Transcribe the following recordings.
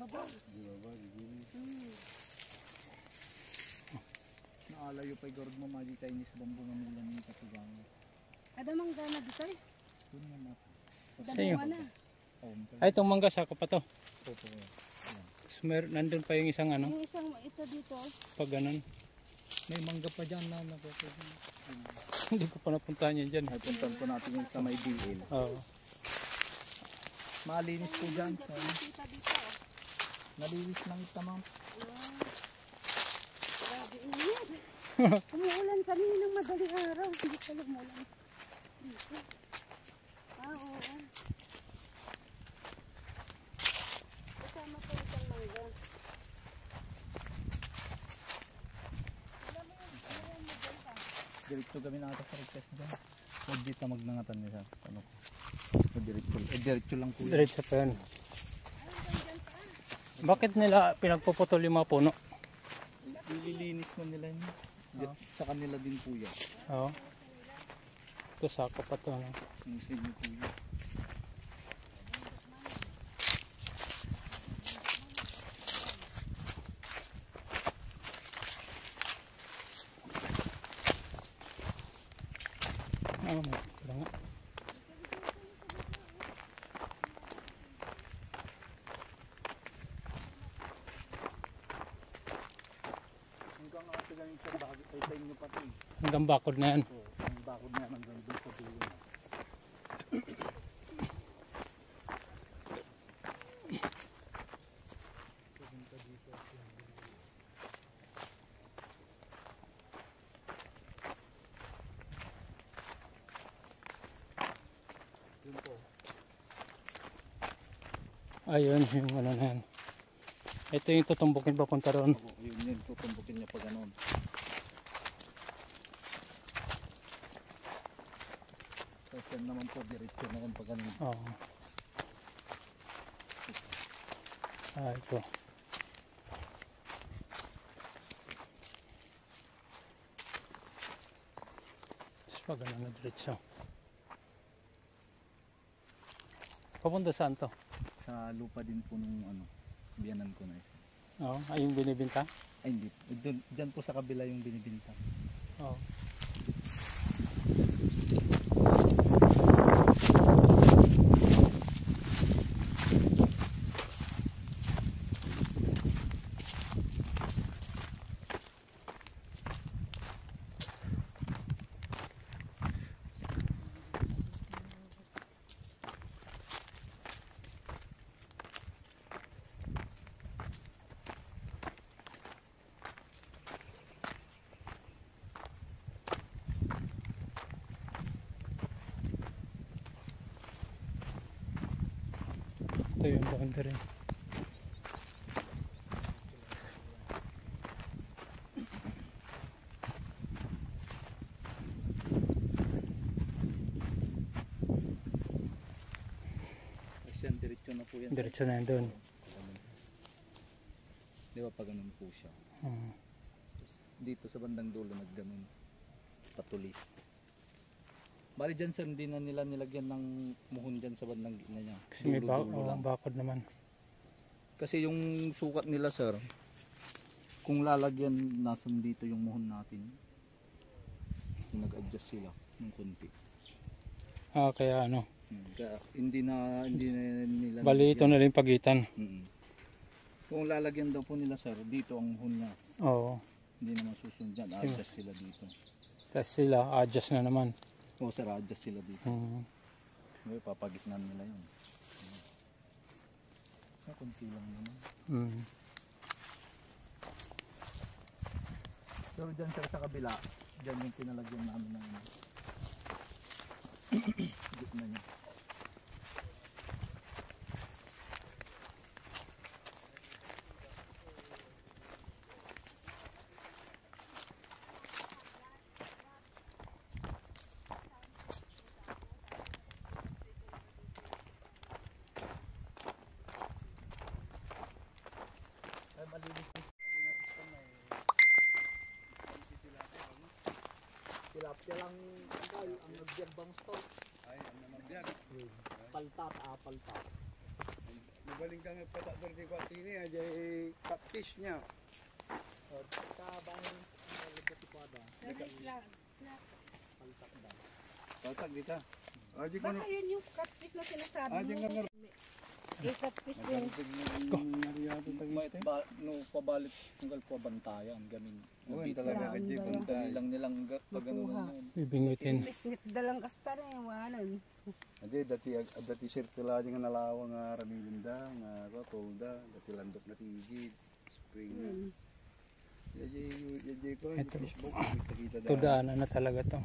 ibaba. Naalayo pa igorod mo mali Chinese bamboo nga mula ng katugang. Ada mangga na dito eh. Doon nga map. Dabunga na. Ay, itong mangga sako pa to. Opo. Nandun pa yung isang ano? Yung isang ito dito. Pag ganun. May mangga pa dyan na nakukuha. Hindi ko pa napuntahan yan dyan. Ay, puntan po natin yung sa may DL. Oo. Malinis po dyan. Kita dito. Nalinis lang ito ma'am. Grabe init. Umuulan kaninang madaling araw. Hindi pala umuulan. Dito. Oo. Kasama po isang mangga. Diretso kami nakata sa request dyan. Huwag dito magnangatan niya sa ano ko. Diretso lang po. Diretso pa yan. Bakit nila pinagpuputol yung mga puno? Ililinis mo nila yun. Sa kanila din po yan. Oo. Ito sako pa to. Ano? Yung sa inyo po yan. Oo, wala nga. Hanggang ate lang yung sa inyo pati. Hanggang bakod na yan. Oo, ang bakod na yan hanggang doon sa dulo na. Ayun, yung ano na yan. Ito yung tutumbukin papunta roon. Yun tutumbukin niya pa gano'n. Tapos yan naman po, diretso naman pa gano'n. Oo. Ito. Tapos pa gano'n na diretso. Papunta saan to? Sa lupa din po nung ano, biyanan ko na ito. Oo, ay yung binibinta? Ay hindi, dyan po sa kabila yung binibinta. Oo. Ito yung boundary. Yan, diretso na po yan. Diretso na yan doon. Di ba pa ganun po siya. Dito sa bandang dulo nagganon. Patulis. Bali dyan sir, hindi na nila nilagyan ng muhon dyan sa bandang gitna niya. Kasi may bakod naman. Kasi yung sukat nila sir, kung lalagyan nasan dito yung muhon natin, nag-adjust sila ng konti. Ah, kaya ano. Kaya hindi na nila. Bali ito na rin pagitan. Kung lalagyan daw po nila sir, dito ang muhon niya. Oo. Hindi naman susunod dyan, adjust sila dito. Tapos sila, adjust na naman. Oo sir, adjust sila dito. Ngayon, papagitnan nila yun. Kunti lang naman. Pero dyan sir sa kabila, dyan yung pinalagyan namin ng gitna niya. Tilapia lang ang nagbiag bang stop. Ay, ang nagbiag. Paltat, paltat. Magaling kang patador di ko atini, aja catfish niya. Tatak dita. Aji ko Baka yun yung catfish na sinasabi Aji mo. nga Yung catfish din. May no pabalik tunggal po bantayan gamin. Uwan talaga ka Jay Dali Bantay. lang nilang pagano yun. Bibingitin. Pisnit dalang kasta na yung wanan. Ade dati sirkula aja nga nalawa nga ramilinda nga tolda dati landok na tigid spring na. Yaji ko Ito. Facebook kita Ito daanan na talaga to.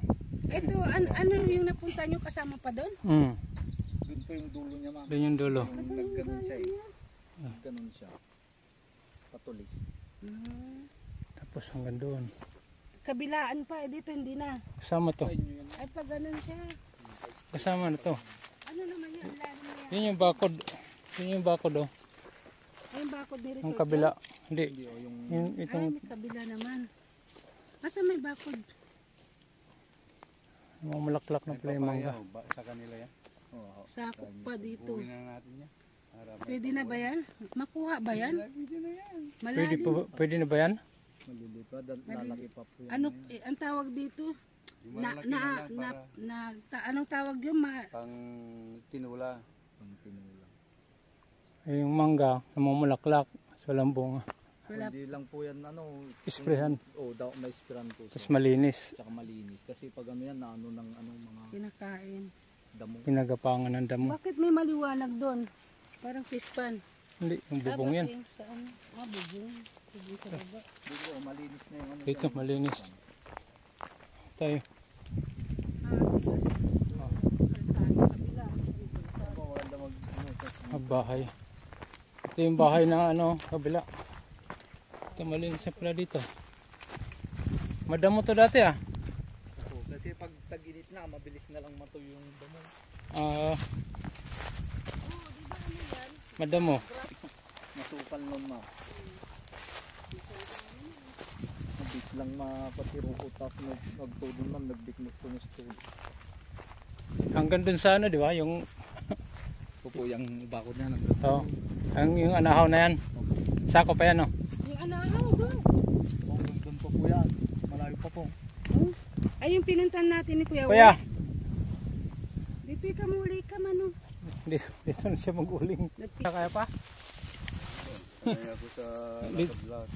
Ito, ano yung napunta nyo kasama pa doon? Doon po yung dulo niya ma'am. Doon yung dulo. Yung nagganon siya eh. Nagganon siya. Patulis. Tapos hanggang doon. Kabilaan pa, dito hindi na. Kasama to. Sa inyo yan. Ay, pag ganun siya. Kasama na to. Ano naman yan? Lalim na yan. Yun yung bakod. Yun yung bakod oh. Ay, yung bakod ni resort. Yung kabila. Hindi. Hindi o yung Yung Ay, itong may kabila naman. Asa may bakod? mga malaklak na pala yung mangga. Sa kanila yan. Sakop pa dito. Uwi na natin yan. Pwede na ba yan? Makuha ba yan? Pwede na yan. Malalim. Pwede na ba yan? maliliit pa. Lalaki pa po yan. Ano ang tawag dito? Yung malalaki na lang para Anong tawag yun? pang tinula. Pang tinula. Yung mangga, namumulaklak. So walang bunga. Wala. Hindi lang po yan ano. Isprehan. May sprayan po Tapos siya. malinis. Tsaka malinis. Kasi pag ano yan, naano ng ano, mga Kinakain. damo. Pinagapangan ng damo. Bakit may maliwanag doon? Parang fish pan. Hindi, yung bubong yan. Bakit yung Saan? Bubong. Bubong sa baba. Dito malinis na yung ano. Dito, dyan. malinis. Tayo. Sa kabila. Ako, maganda mag ano, kasi Bahay. Ito yung bahay na ano, kabila. Ito malinis na pala dito. Madamo to dati ah. Oo, kasi pag tag-init na, mabilis na lang matuyo yung damo. Madamo. Masukal nun ma. Mabit lang mapatiruko tapos magtudon man, nagbiknik po yung stone. Hanggang dun sa ano, di ba? Yung, Po yung bakod na oh, yung anahaw na yan. Sako pa yan oh. Yung anahaw doon. doon po po yan. Malayo pa po. Ay, yung pinuntan natin ni Kuya Kuya, Will. Dito yung kamuli ka man. dito na siya mag-uling. Kaya pa? Kaya ako sa lakad-lakad.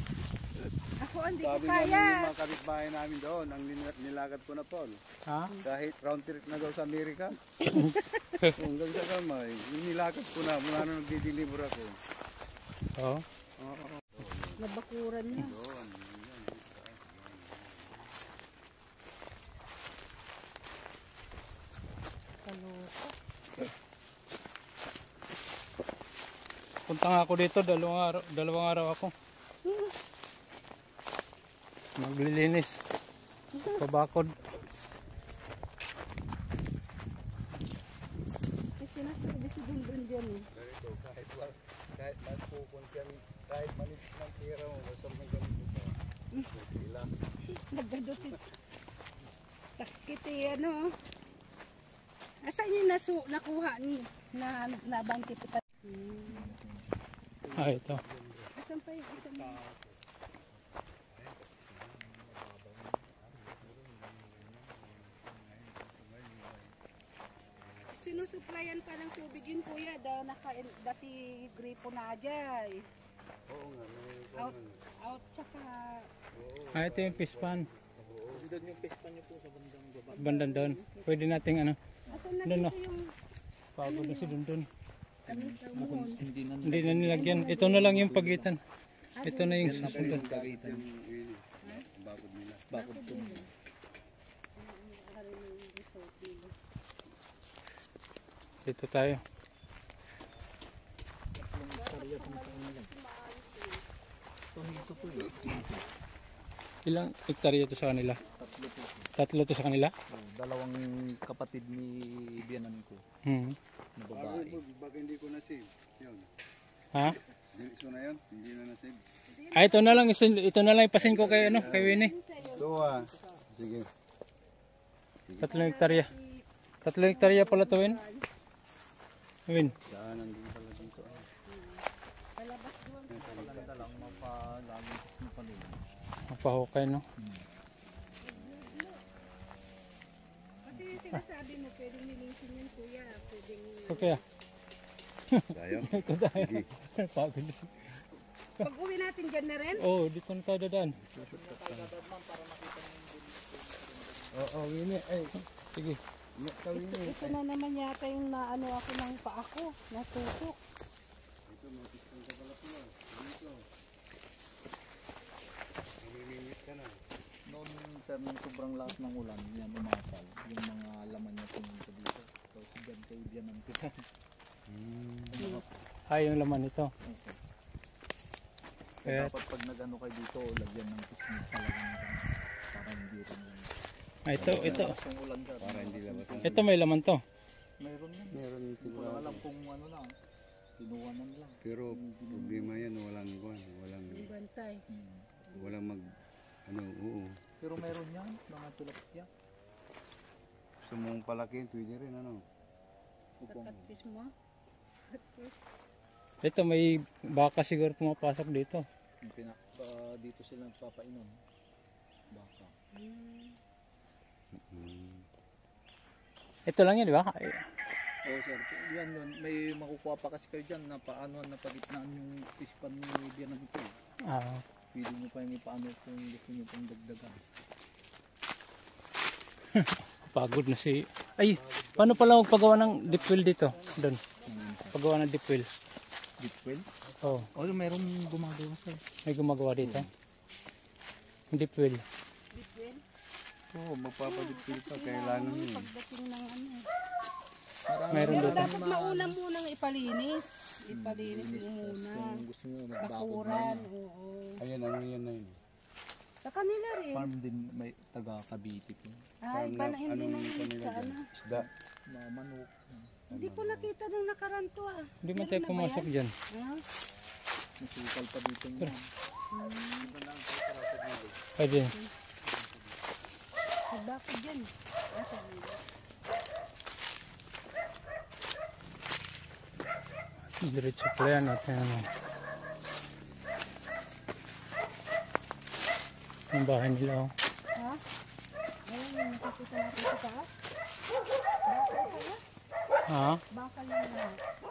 Ako, hindi ko Sabi namin kaya. yung mga kapitbahay namin doon, ang nilakad ko na Paul. Ha? Kahit round trip na daw sa Amerika. Hanggang sa kamay, yung nilakad ko na mula na nagdi-deliver ako. Oo. Nabakuran na. Doon. Kaloko. Punta nga ako dito, dalawang araw ako. Maglilinis. Pabakod. Ay, sinasabi si Dundun dyan eh. Ganito, kahit magpupun kami, kahit manipis ng pera mo, basta may ganito pa. Sila. Nagadutin. Takiti ano. Asan yung nakuha ni na nabangkit pa? Ah, ito. Asan pa yung isang sinusuplayan pa ng tubig yun kuya dati gripo na ajay. Oo nga, may Out tsaka Ah, ito yung fish pan. Doon yung pispan nyo po sa bandang baba. Bandan doon. Pwede nating ano. asan na Doon, dito yung Pagod na si Dundun. anong tawag? Hindi na Hindi na nilagyan. Ito na lang yung pagitan. Ito na yung yan na po susunod. yung kagitan. bakod nila. Bakod po. Dito tayo. Ito po yun. Ilang hektarya ito sa kanila? Tatlo po. Tatlo to sa kanila? Dalawang kapatid ni biyanan ko na babae. Baka hindi ko na-save. Yun. Ha? Diretso na yun, hindi na na-save. Ah, ito na lang. Ito na lang ipasin ko kay, ano, kay Winnie. Ito sige. Tatlong hektarya. Tatlong hektarya pala to, Win. Win. Daanan din pala dito. nagpahukay, no? Kasi yung sinasabi mo, pwedeng nilingsin yun kuya. Pwedeng... Okay. Tayo. Kadaya. Sige. Pabilis. Pag uwi natin dyan na rin. Oh, dito na tayo dadaan. Oo, Winnie. Ay, Sige. iyak ka, Winnie. Ito na naman yata yung naano ako ng paa ko. Natusok. Ito, matisang ka pala po. Dito. Namimingit ka na. Noon sir, nung sobrang lakas ng ulan, yan umakal. Yung mga laman niya pumunta dito. Tapos dyan kayo dyan ang kita. Ay, yung laman nito. Kaya dapat pag nag-ano kayo dito, lagyan ng pisngi talaga ng para hindi rin yun. Ah, ito. Lakas ng ulan sir. Para hindi labas. Ito may laman to. Mayroon yan. Meron Hindi ko siguro. lang alam kung ano na. Tinuwanan lang. Pero problema yan, walang kuwan, Yung bantay. walang mag, ano, oo. Pero meron yan, mga tilapia. Gusto mong palakin, pwede rin, ano. Upong. Catfish mo. Ito may baka siguro pumapasok dito. Dito sila nagpapainom. Baka. Ito lang yan, di ba? Ay, Oo sir, yan yun. May makukuha pa kasi kayo dyan na paano na pagitnaan yung pispan ni Bian ng ito. ah, Pwede nyo pa yung ipaano kung gusto nyo pang dagdagan. pagod na si... Ay, paano pala magpagawa ng deep well dito? Doon. Pagawa ng deep well. Deep well? Oh, Oo, meron gumagawa sir. may gumagawa dito. Deep well. Bitwin. Oo, magpapadip ka, kailangan yun. Pagdating ng ano. Mayroon Pero dito. dapat mauna munang ipalinis. Ipalinis mo muna. Kung gusto nyo magbakod Bakuran. na. Oo. Ayan, ano yan na yun. Sa kanila rin. Farm din may taga Cavite po. Ay, Farm pala hindi anong naman kanila sa dyan? ano. Isda. Na manok. Hindi ko nakita nung nakaranto ah. Hindi man Meron tayo na ba pumasok yan? dyan. Ha? Masukal pa dito nyo. Pwede. Bakit dyan? Nasa kanila. Diretso pala yan natin. Ano. Yung bahay nila. Oh. Ha? Ayun yung nakikita natin sa taas. Bakal pala? Ha? Bakal yung lahat. Bakal.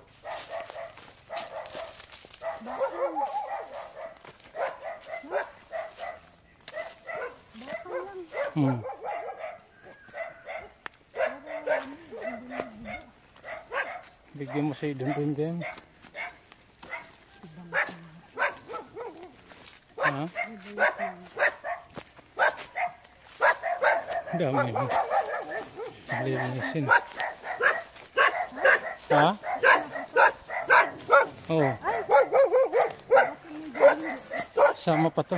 Ha? Bakal lang. Hmm. Bigyan mo sa idun din. Ha? Dami mo. Linisin. Ha? Oh. Sama pa to.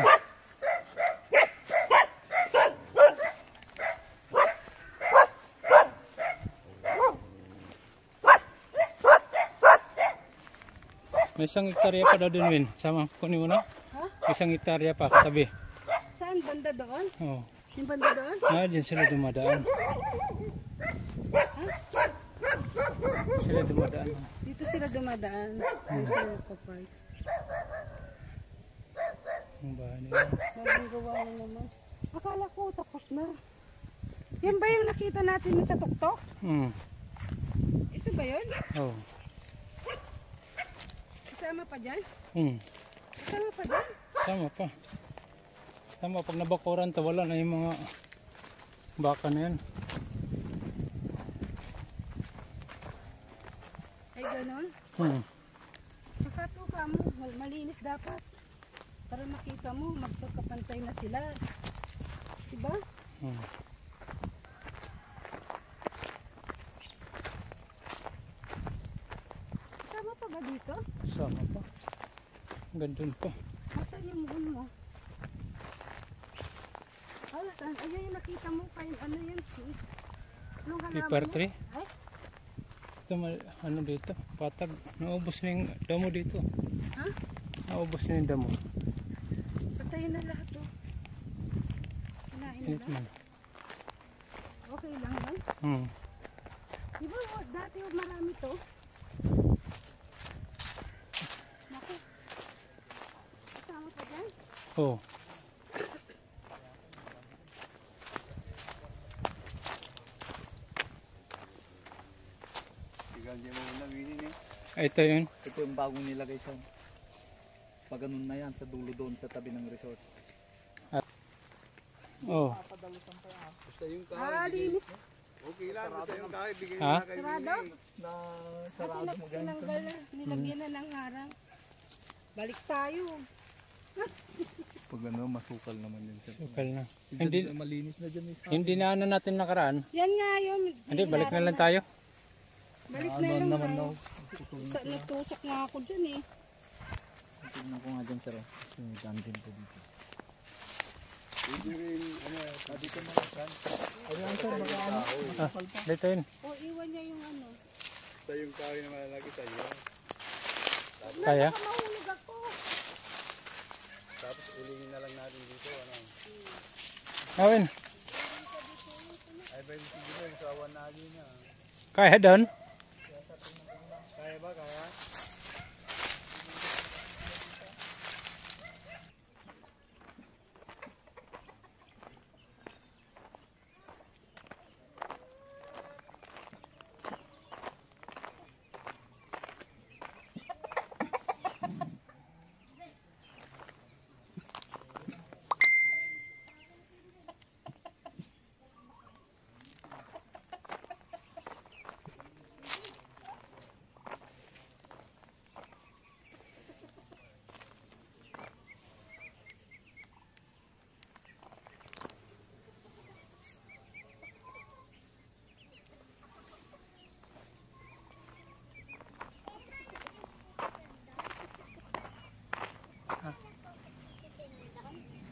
May isang hektarya pa daw din, Win. Sama, kunin mo na. Ha? May isang hektarya pa katabi. Saan? Banda doon? Oh. Yung banda doon? Ah, dyan sila dumadaan. Sila dumadaan. Dito sila dumadaan. Dito sila nagpa-park. Ang bahay nila. Bagong gawa na naman. Akala ko tapos na. Yan ba yung nakita natin sa tuktok? Hmm. Ito ba yun? Oh. Kasama pa dyan? Hmm. Kasama pa dyan? Tama pa. Tama, pag nabakuran to, wala na yung mga baka na yan. Ay ganon? Hmm. Nakatuka mo. Malinis dapat. Para makita mo, magkakapantay na sila. Diba? Hmm. Kasama pa ba dito? Sama pa. Gandun pa. Nasaan yung muhon mo? Ah, saan? Ayun yung nakita mo. Ano yan? Anong halaman Paper yan? tree. Ay, Ito, ano dito? Patag. Naubos na yung damo dito. ha? Naubos na yung damo. Patayin na lahat to. Kinain Init na. man. Okay lang ba? Hmm. Di ba dati marami to? Naku. Kasama pa dyan? Oh. Ito yun. Ito yung bagong nilagay sa pag ganun na yan sa dulo doon sa tabi ng resort. Oh. Basta yung Linis. okay lang, basta yung kahoy, bigay Ha? na kayo. Sarado. Na sarado mo ganito. Tinanggal na. Nilagyan na ng harang. Balik tayo. Pag ano, masukal naman yun. Sukal na. Hindi Hindi, malinis na dyan. hindi na ano natin nakaraan. Yan nga yun. Hindi, balik na lang tayo. Balik na Ano lang naman tayo. daw. Natusok nga ako dyan eh. Tignan ko nga dyan sir. Kasi may daan din po dito. Hindi rin, ano, Dito na lang sir. Ayan sir, baka ano. Ah, dito yun. O iwan niya yung ano. basta yung kahoy na malalaki sa'yo. Kaya? Baka mahulog ako. Tapos ulingin na lang natin dito, ano. Gawin. Ay, ba yung sige mo, sa awan na na. Kaya doon? Kaya ba, kaya?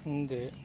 Hindi.